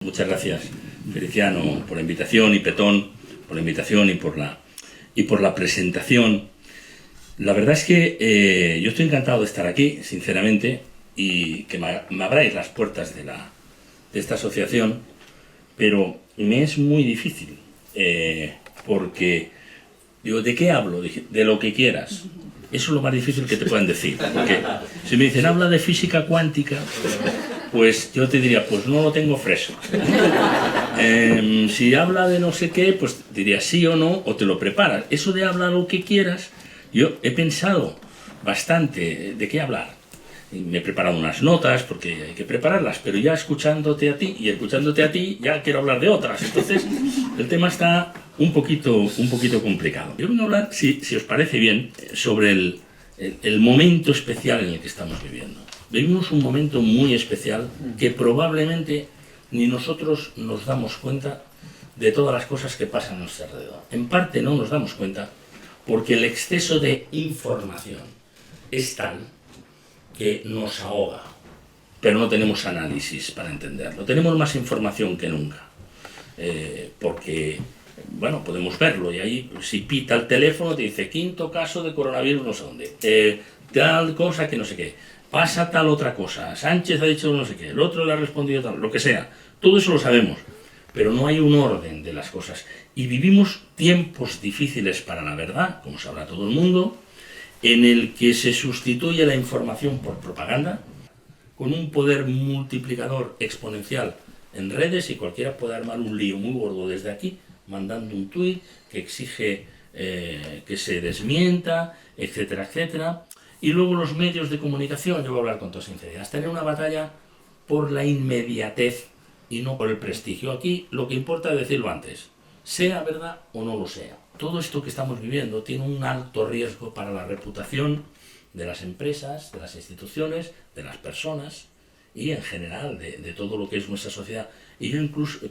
Muchas gracias, Feliciano, por la invitación, y Petón por la invitación y por la presentación. La verdad es que yo estoy encantado de estar aquí, sinceramente, y que me abráis las puertas de esta asociación, pero me es muy difícil, porque digo, ¿de qué hablo? De lo que quieras. Eso es lo más difícil que te puedan decir, porque si me dicen, habla de física cuántica, pues yo te diría, pues no lo tengo fresco. Si habla de no sé qué, pues diría sí o no, o te lo preparas. Eso de habla lo que quieras, yo he pensado bastante de qué hablar. Y me he preparado unas notas, porque hay que prepararlas, pero ya escuchándote a ti, ya quiero hablar de otras. Entonces, el tema está un poquito complicado. Yo voy a hablar, si os parece bien, sobre el momento especial en el que estamos viviendo. Vivimos un momento muy especial que probablemente ni nosotros nos damos cuenta de todas las cosas que pasan a nuestro alrededor. En parte no nos damos cuenta porque el exceso de información es tal que nos ahoga, pero no tenemos análisis para entenderlo. Tenemos más información que nunca, porque, bueno, podemos verlo, y ahí si pita el teléfono te dice, 5.º caso de coronavirus no sé dónde, tal cosa que no sé qué, pasa tal otra cosa, Sánchez ha dicho no sé qué, el otro le ha respondido tal, lo que sea, todo eso lo sabemos, pero no hay un orden de las cosas, y vivimos tiempos difíciles para la verdad, como sabrá todo el mundo, en el que se sustituye la información por propaganda, con un poder multiplicador exponencial en redes, y cualquiera puede armar un lío muy gordo desde aquí, mandando un tuit que exige que se desmienta, etcétera, etcétera. Y luego los medios de comunicación, yo voy a hablar con toda sinceridad, están en una batalla por la inmediatez y no por el prestigio. Aquí lo que importa es decirlo antes, sea verdad o no lo sea. Todo esto que estamos viviendo tiene un alto riesgo para la reputación de las empresas, de las instituciones, de las personas y en general de todo lo que es nuestra sociedad. Y yo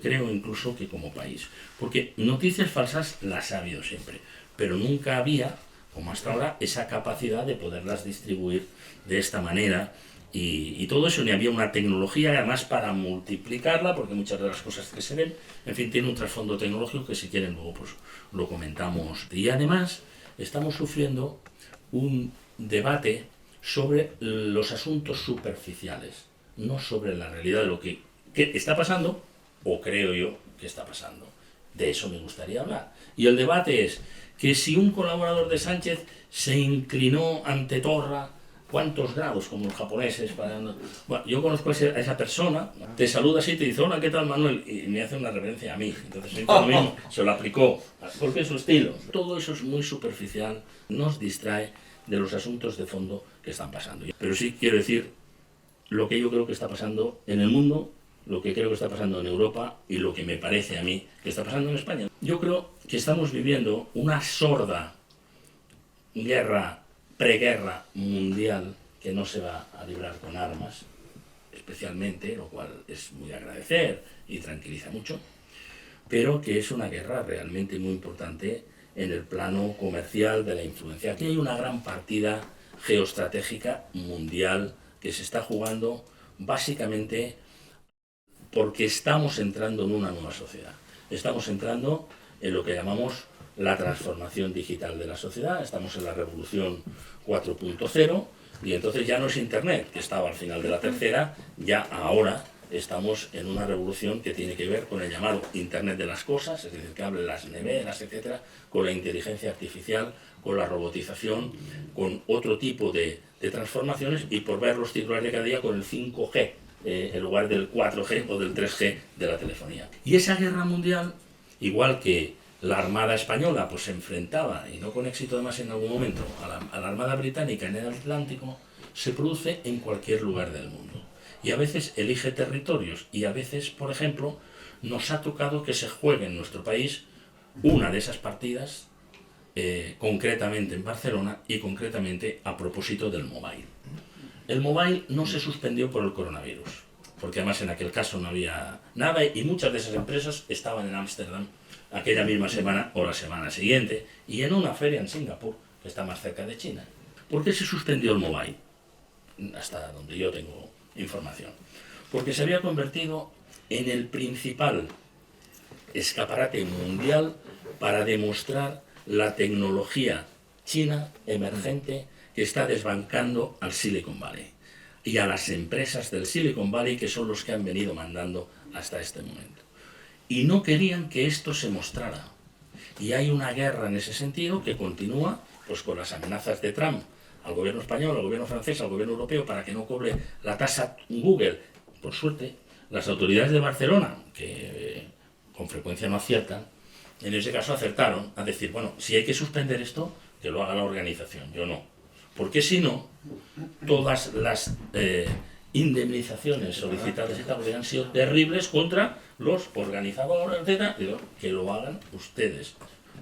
creo incluso que como país. Porque noticias falsas las ha habido siempre, pero nunca había, como hasta ahora, esa capacidad de poderlas distribuir de esta manera. Y todo eso, ni había una tecnología además para multiplicarla, porque muchas de las cosas que se ven, en fin, tiene un trasfondo tecnológico que si quieren luego pues lo comentamos. Y además estamos sufriendo un debate sobre los asuntos superficiales, no sobre la realidad de lo que está pasando, o creo yo que está pasando. De eso me gustaría hablar. Y el debate es que si un colaborador de Sánchez se inclinó ante Torra, ¿cuántos grados? Como los japoneses. Bueno, yo conozco a esa persona, te saluda así, te dice, hola, ¿qué tal, Manuel? Y me hace una reverencia a mí. Entonces, lo mismo, se lo aplicó, porque es su estilo. Todo eso es muy superficial, nos distrae de los asuntos de fondo que están pasando. Pero sí quiero decir lo que yo creo que está pasando en el mundo, lo que creo que está pasando en Europa y lo que me parece a mí que está pasando en España. Yo creo que estamos viviendo una sorda guerra, preguerra mundial que no se va a librar con armas, especialmente, lo cual es muy de agradecer y tranquiliza mucho, pero que es una guerra realmente muy importante en el plano comercial de la influencia. Aquí hay una gran partida geoestratégica mundial que se está jugando básicamente porque estamos entrando en una nueva sociedad. Estamos entrando en lo que llamamos la transformación digital de la sociedad, estamos en la revolución 4.0 y entonces ya no es Internet, que estaba al final de la tercera, ya ahora estamos en una revolución que tiene que ver con el llamado Internet de las cosas, es decir, que hablen las neveras, etcétera, con la inteligencia artificial, con la robotización, con otro tipo de transformaciones y por ver los titulares de cada día con el 5G, en lugar del 4G o del 3G de la telefonía. Y esa guerra mundial, igual que la Armada Española pues se enfrentaba, y no con éxito además en algún momento, a la Armada Británica en el Atlántico, se produce en cualquier lugar del mundo. Y a veces elige territorios, y a veces, por ejemplo, nos ha tocado que se juegue en nuestro país una de esas partidas, concretamente en Barcelona y concretamente a propósito del mobile. El mobile no se suspendió por el coronavirus, porque además en aquel caso no había nada y muchas de esas empresas estaban en Ámsterdam aquella misma semana o la semana siguiente y en una feria en Singapur, que está más cerca de China. ¿Por qué se suspendió el mobile? Hasta donde yo tengo información. Porque se había convertido en el principal escaparate mundial para demostrar la tecnología china emergente que está desbancando al Silicon Valley y a las empresas del Silicon Valley, que son los que han venido mandando hasta este momento. Y no querían que esto se mostrara. Y hay una guerra en ese sentido que continúa pues, con las amenazas de Trump al gobierno español, al gobierno francés, al gobierno europeo para que no cobre la tasa Google. Por suerte, las autoridades de Barcelona, que con frecuencia no aciertan, en ese caso acertaron a decir, bueno, si hay que suspender esto, que lo haga la organización, yo no. Porque si no, todas las indemnizaciones solicitadas y tal han sido terribles contra los organizadores, etc. Digo, que lo hagan ustedes.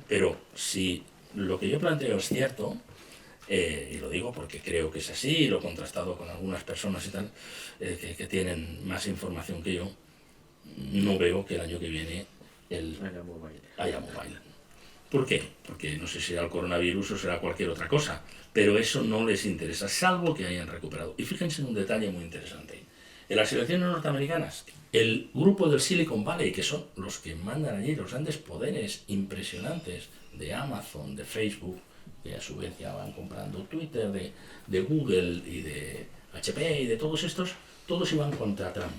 Pero si lo que yo planteo es cierto, y lo digo porque creo que es así, y lo he contrastado con algunas personas y tal, que tienen más información que yo, no veo que el año que viene haya mobile. ¿Por qué? Porque no sé si será el coronavirus o será cualquier otra cosa, pero eso no les interesa, salvo que hayan recuperado. Y fíjense en un detalle muy interesante. En las elecciones norteamericanas, el grupo del Silicon Valley, que son los que mandan allí los grandes poderes impresionantes de Amazon, de Facebook, que a su vez ya van comprando Twitter, de Google y de HP y de todos estos, todos iban contra Trump.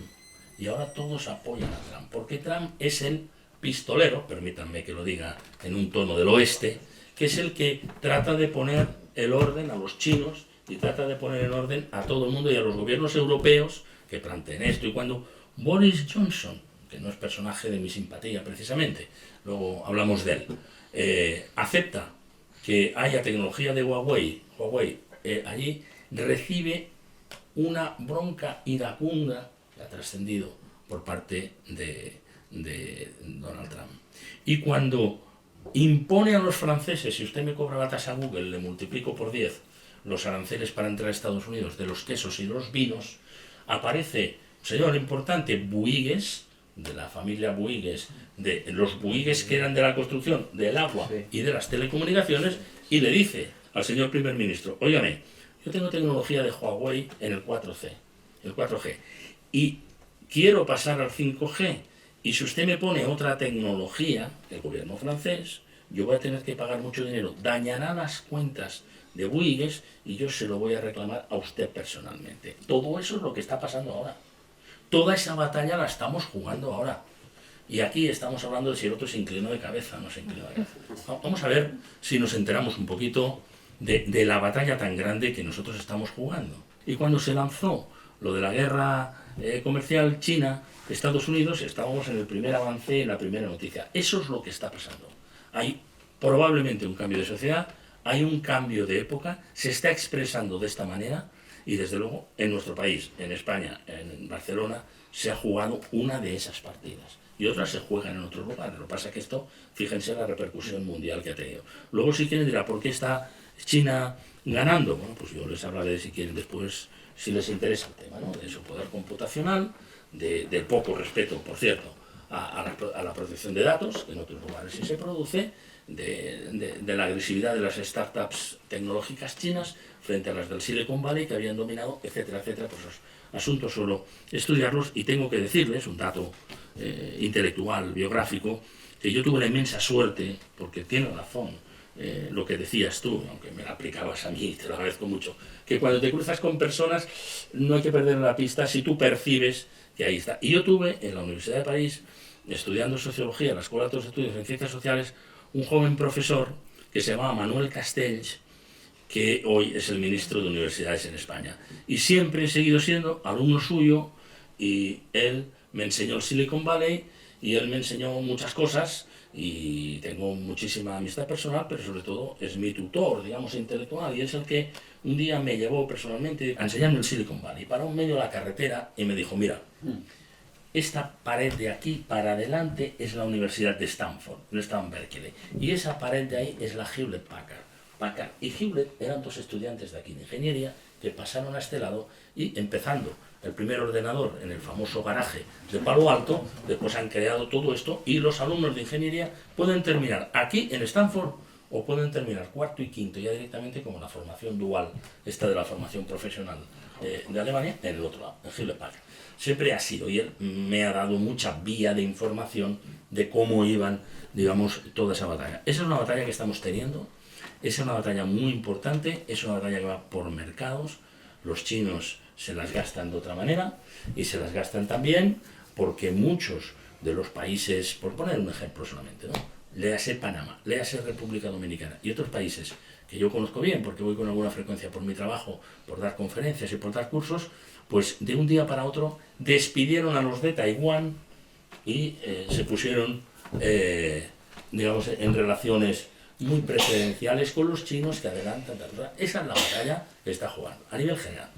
Y ahora todos apoyan a Trump, porque Trump es el pistolero, permítanme que lo diga en un tono del oeste, que es el que trata de poner el orden a los chinos y trata de poner en orden a todo el mundo y a los gobiernos europeos que planteen esto. Y cuando Boris Johnson, que no es personaje de mi simpatía precisamente, luego hablamos de él, acepta que haya tecnología de Huawei allí, recibe una bronca iracunda que ha trascendido por parte de Donald Trump. Y cuando impone a los franceses, si usted me cobra la tasa Google, le multiplico por 10 los aranceles para entrar a Estados Unidos de los quesos y los vinos, aparece un señor importante, Bouygues, de la familia Bouygues, de los Bouygues que eran de la construcción, del agua y de las telecomunicaciones, y le dice al señor primer ministro, óigame, yo tengo tecnología de Huawei en el 4G, y quiero pasar al 5G, y si usted me pone otra tecnología, el gobierno francés, yo voy a tener que pagar mucho dinero, dañará las cuentas de Bouygues y yo se lo voy a reclamar a usted personalmente. Todo eso es lo que está pasando ahora. Toda esa batalla la estamos jugando ahora. Y aquí estamos hablando de si el otro se inclinó de cabeza o no se inclinó de cabeza. Vamos a ver si nos enteramos un poquito de la batalla tan grande que nosotros estamos jugando. Y cuando se lanzó lo de la guerra comercial China-Estados Unidos, estábamos en el primer avance, en la primera noticia. Eso es lo que está pasando. Hay probablemente un cambio de sociedad, hay un cambio de época, se está expresando de esta manera y desde luego en nuestro país, en España, en Barcelona, se ha jugado una de esas partidas. Y otras se juegan en otros lugares. Lo que pasa es que esto, fíjense la repercusión mundial que ha tenido. Luego si quieren dirá, ¿por qué está China ganando? Bueno, pues yo les hablaré si quieren después, si les interesa el tema, ¿no? De su poder computacional, del poco respeto, por cierto, a la protección de datos, que en otros lugares sí se produce, de la agresividad de las startups tecnológicas chinas frente a las del Silicon Valley que habían dominado, etcétera, etcétera. Pues esos asuntos suelo estudiarlos y tengo que decirles un dato intelectual, biográfico, que yo tuve la inmensa suerte, porque tiene razón lo que decías tú, aunque me la aplicabas a mí, te lo agradezco mucho, que cuando te cruzas con personas no hay que perder la pista si tú percibes que ahí está. Y yo tuve en la Universidad de París, estudiando sociología, en la Escuela de Estudios en Ciencias Sociales, un joven profesor que se llamaba Manuel Castells, que hoy es el ministro de Universidades en España. Y siempre he seguido siendo alumno suyo y él me enseñó el Silicon Valley y él me enseñó muchas cosas y tengo muchísima amistad personal, pero sobre todo es mi tutor, digamos, intelectual, y es el que un día me llevó personalmente a enseñarme el Silicon Valley para un medio de la carretera y me dijo, mira, esta pared de aquí para adelante es la Universidad de Stanford, no estaba en Berkeley, y esa pared de ahí es la Hewlett Packard y Hewlett eran dos estudiantes de aquí de ingeniería que pasaron a este lado y empezando el primer ordenador en el famoso garaje de Palo Alto, después han creado todo esto y los alumnos de ingeniería pueden terminar aquí en Stanford o pueden terminar cuarto y quinto ya directamente como la formación dual, esta de la formación profesional de Alemania, en el otro lado, en Hewlett Packard. siempre ha sido, y él me ha dado mucha vía de información de cómo iban, digamos, toda esa batalla. Esa es una batalla que estamos teniendo, esa es una batalla muy importante, es una batalla que va por mercados, los chinos se las gastan de otra manera y se las gastan también porque muchos de los países, por poner un ejemplo solamente, ¿no? Léase Panamá, léase República Dominicana y otros países que yo conozco bien porque voy con alguna frecuencia por mi trabajo, por dar conferencias y por dar cursos, pues de un día para otro despidieron a los de Taiwán y se pusieron, digamos, en relaciones muy preferenciales con los chinos que adelantan. Esa es la batalla que está jugando a nivel general.